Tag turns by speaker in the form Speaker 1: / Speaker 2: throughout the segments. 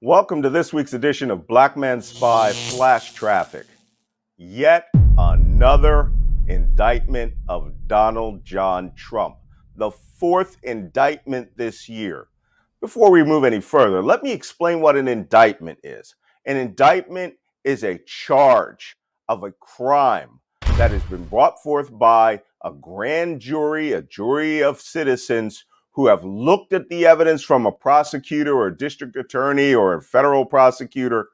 Speaker 1: Welcome to this week's edition of Black Man Spy Flash Traffic. Yet another indictment of Donald John Trump, the fourth indictment this year. Before we move any further, let me explain what an indictment is. An indictment is a charge of a crime that has been brought forth by a grand jury, a jury of citizens who have looked at the evidence from a prosecutor or a district attorney or a federal prosecutor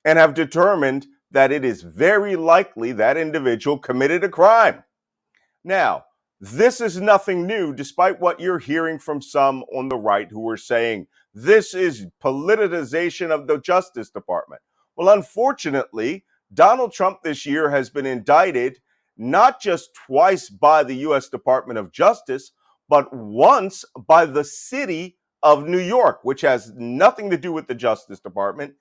Speaker 1: and have determined that it is very likely that individual committed a crime. Now, this is nothing new, despite what you're hearing from some on the right who are saying this is politicization of the Justice Department. Well, unfortunately, Donald Trump this year has been indicted not just twice by the U.S. Department of Justice, but once by the city of New York, which has nothing to do with the Justice Department,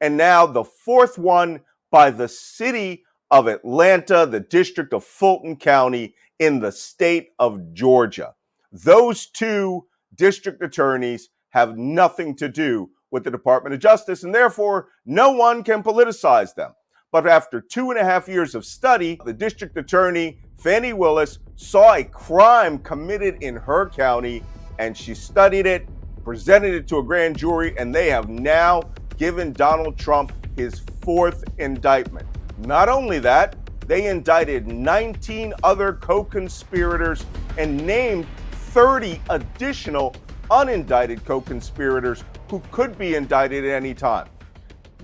Speaker 1: and now the fourth one by the city of Atlanta, the District of Fulton County in the state of Georgia. Those two district attorneys have nothing to do with the Department of Justice, and therefore no one can politicize them. But after 2.5 years of study, the district attorney, Fani Willis, saw a crime committed in her county, and she studied it, presented it to a grand jury, and they have now given Donald Trump his fourth indictment. Not only that, they indicted 19 other co-conspirators and named 30 additional unindicted co-conspirators who could be indicted at any time.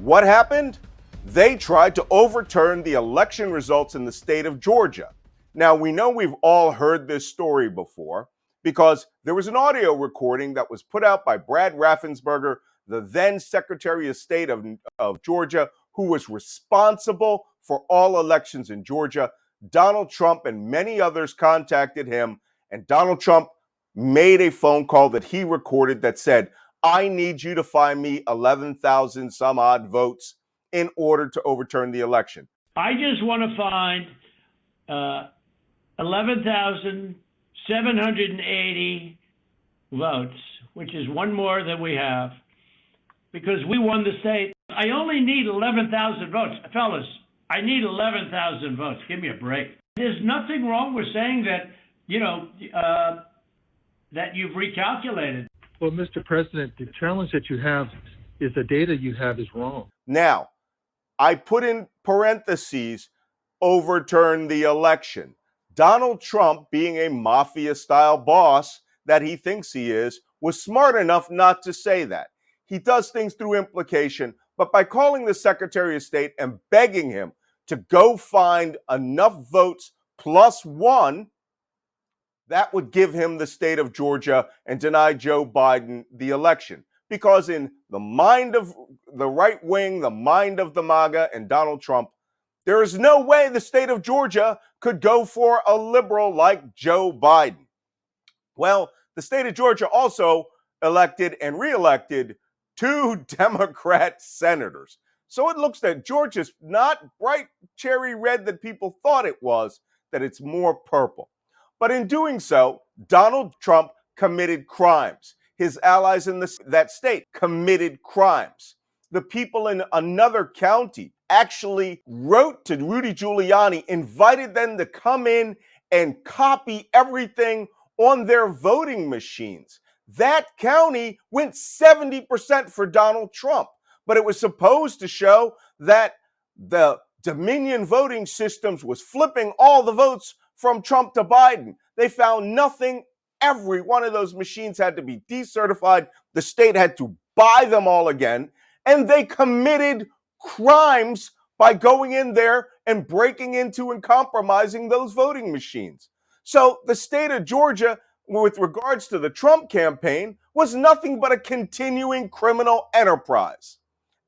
Speaker 1: What happened? They tried to overturn the election results in the state of Georgia. Now, we know we've all heard this story before because there was an audio recording that was put out by Brad Raffensperger, the then Secretary of State of Georgia, who was responsible for all elections in Georgia. Donald Trump and many others contacted him, and Donald Trump made a phone call that he recorded that said, "I need you to find me 11,000 some odd votes in order to overturn the election."
Speaker 2: I just want to find 11,780 votes, which is one more than we have, because we won the state. I only need 11,000 votes. Fellas, I need 11,000 votes. Give me a break. There's nothing wrong with saying that, that you've recalculated.
Speaker 3: Well, Mr. President, the challenge that you have is the data you have is wrong.
Speaker 1: Now, I put in parentheses, overturn the election. Donald Trump, being a mafia-style boss that he thinks he is, was smart enough not to say that. He does things through implication, but by calling the Secretary of State and begging him to go find enough votes plus one, that would give him the state of Georgia and deny Joe Biden the election. Because in the mind of the right wing, the mind of the MAGA and Donald Trump, there is no way the state of Georgia could go for a liberal like Joe Biden. Well, the state of Georgia also elected and reelected 2 Democrat senators. So it looks that Georgia's not bright cherry red that people thought it was, that it's more purple. But in doing so, Donald Trump committed crimes. His allies in that state committed crimes. The people in another county actually wrote to Rudy Giuliani, invited them to come in and copy everything on their voting machines. That county went 70% for Donald Trump, but it was supposed to show that the Dominion voting systems was flipping all the votes from Trump to Biden. They found nothing. Every one of those machines had to be decertified. The state had to buy them all again, and they committed crimes by going in there and breaking into and compromising those voting machines. So the state of Georgia, with regards to the Trump campaign, was nothing but a continuing criminal enterprise.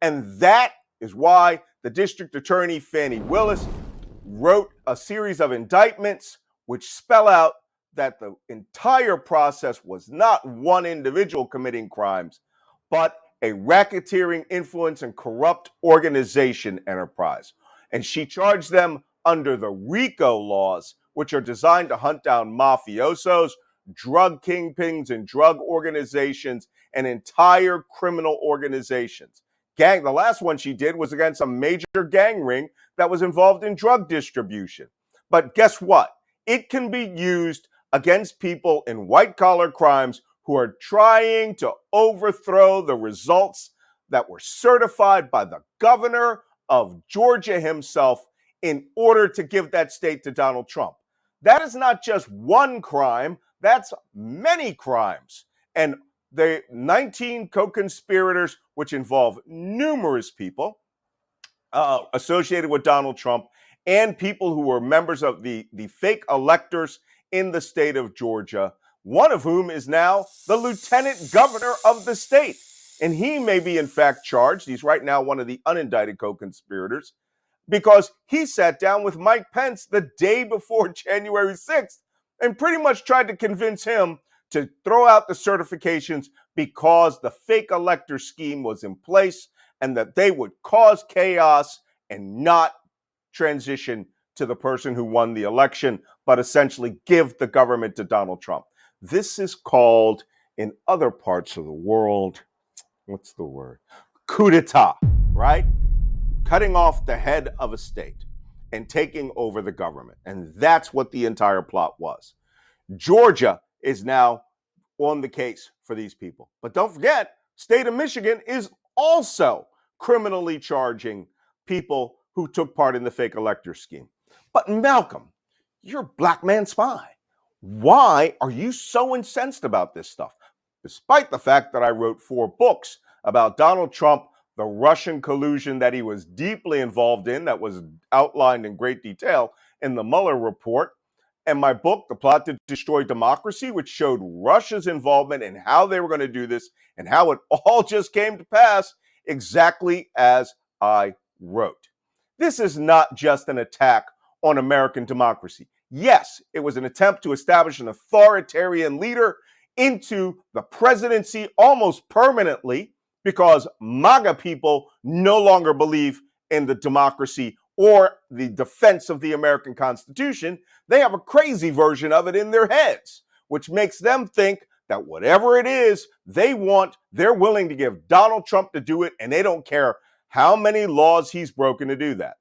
Speaker 1: And that is why the district attorney, Fani Willis, wrote a series of indictments which spell out that the entire process was not one individual committing crimes, but a racketeering, influence, and corrupt organization enterprise. And she charged them under the RICO laws, which are designed to hunt down mafiosos, drug kingpins, and drug organizations, and entire criminal organizations. gang. The last one she did was against a major gang ring that was involved in drug distribution. But guess what? It can be used against people in white collar crimes who are trying to overthrow the results that were certified by the governor of Georgia himself in order to give that state to Donald Trump. That is not just one crime, that's many crimes. And the 19 co-conspirators, which involve numerous people associated with Donald Trump and people who were members of the fake electors in the state of Georgia, one of whom is now the lieutenant governor of the state. And he may be, in fact, charged. He's right now one of the unindicted co-conspirators because he sat down with Mike Pence the day before January 6th and pretty much tried to convince him to throw out the certifications because the fake elector scheme was in place and that they would cause chaos and not transition to the person who won the election, but essentially give the government to Donald Trump. This is called, in other parts of the world, what's the word? Coup d'etat, right? Cutting off the head of a state and taking over the government. And that's what the entire plot was. Georgia is now on the case for these people. But don't forget, state of Michigan is also criminally charging people who took part in the fake elector scheme. But Malcolm, you're a black man spy. Why are you so incensed about this stuff? Despite the fact that I wrote 4 books about Donald Trump, the Russian collusion that he was deeply involved in, that was outlined in great detail in the Mueller report, and my book, The Plot to Destroy Democracy, which showed Russia's involvement and how they were going to do this and how it all just came to pass exactly as I wrote. This is not just an attack on American democracy. Yes, it was an attempt to establish an authoritarian leader into the presidency almost permanently because MAGA people no longer believe in the democracy or the defense of the American Constitution. They have a crazy version of it in their heads, which makes them think that whatever it is they want, they're willing to give Donald Trump to do it, and they don't care how many laws he's broken to do that.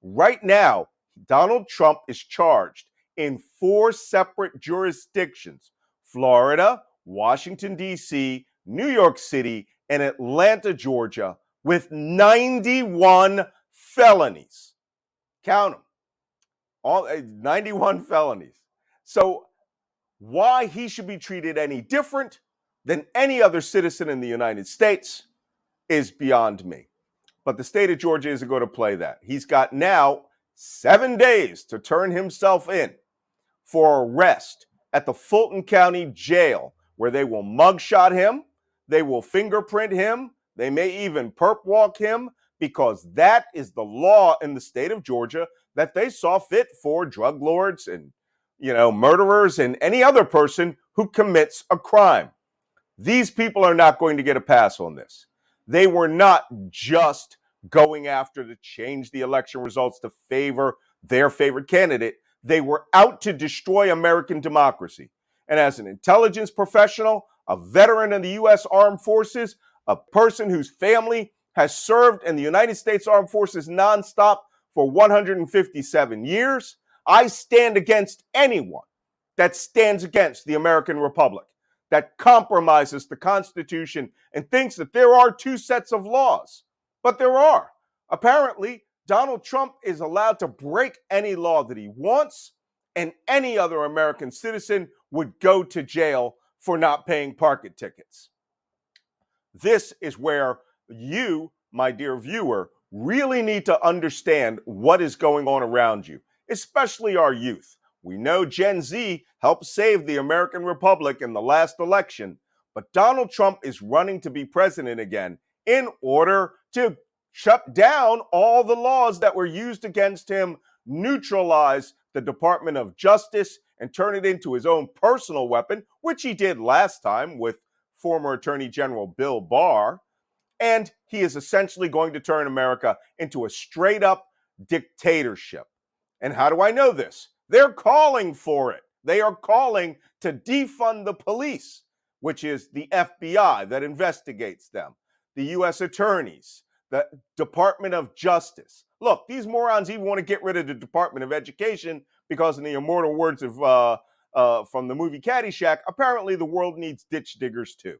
Speaker 1: Right now, Donald Trump is charged in 4 separate jurisdictions: Florida, Washington, D.C., New York City, and Atlanta, Georgia, with 91 felonies. Count them. All 91 felonies. So why he should be treated any different than any other citizen in the United States is beyond me. But the state of Georgia isn't going to play that. He's got now 7 days to turn himself in for arrest at the Fulton County Jail, where they will mugshot him, they will fingerprint him, they may even perp walk him, because that is the law in the state of Georgia that they saw fit for drug lords and, murderers and any other person who commits a crime. These people are not going to get a pass on this. They were not just going after to change the election results to favor their favorite candidate. They were out to destroy American democracy. And as an intelligence professional, a veteran of the U.S. Armed Forces, a person whose family has served in the United States Armed Forces nonstop for 157 years, I stand against anyone that stands against the American Republic, that compromises the Constitution and thinks that there are 2 sets of laws. But there are. Apparently, Donald Trump is allowed to break any law that he wants, and any other American citizen would go to jail for not paying parking tickets. This is where you, my dear viewer, really need to understand what is going on around you, especially our youth. We know Gen Z helped save the American Republic in the last election, but Donald Trump is running to be president again in order to shut down all the laws that were used against him, neutralize the Department of Justice, and turn it into his own personal weapon, which he did last time with former Attorney General Bill Barr. And he is essentially going to turn America into a straight up dictatorship. And how do I know this? They're calling for it. They are calling to defund the police, which is the FBI that investigates them, the U.S. attorneys, the Department of Justice. Look, these morons even want to get rid of the Department of Education because, in the immortal words of from the movie Caddyshack, apparently the world needs ditch diggers too.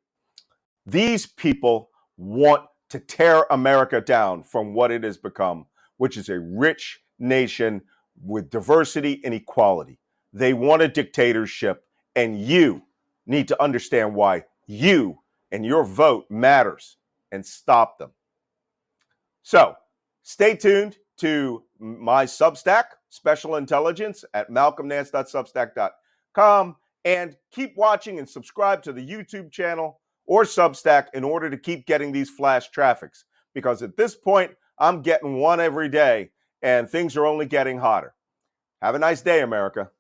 Speaker 1: These people want to tear America down from what it has become, which is a rich nation with diversity and equality. They want a dictatorship, and you need to understand why you and your vote matters and stop them. So stay tuned to my Substack, Special Intelligence, at malcolmnance.substack.com, and keep watching and subscribe to the YouTube channel or Substack in order to keep getting these flash traffics. Because at this point, I'm getting one every day, and things are only getting hotter. Have a nice day, America.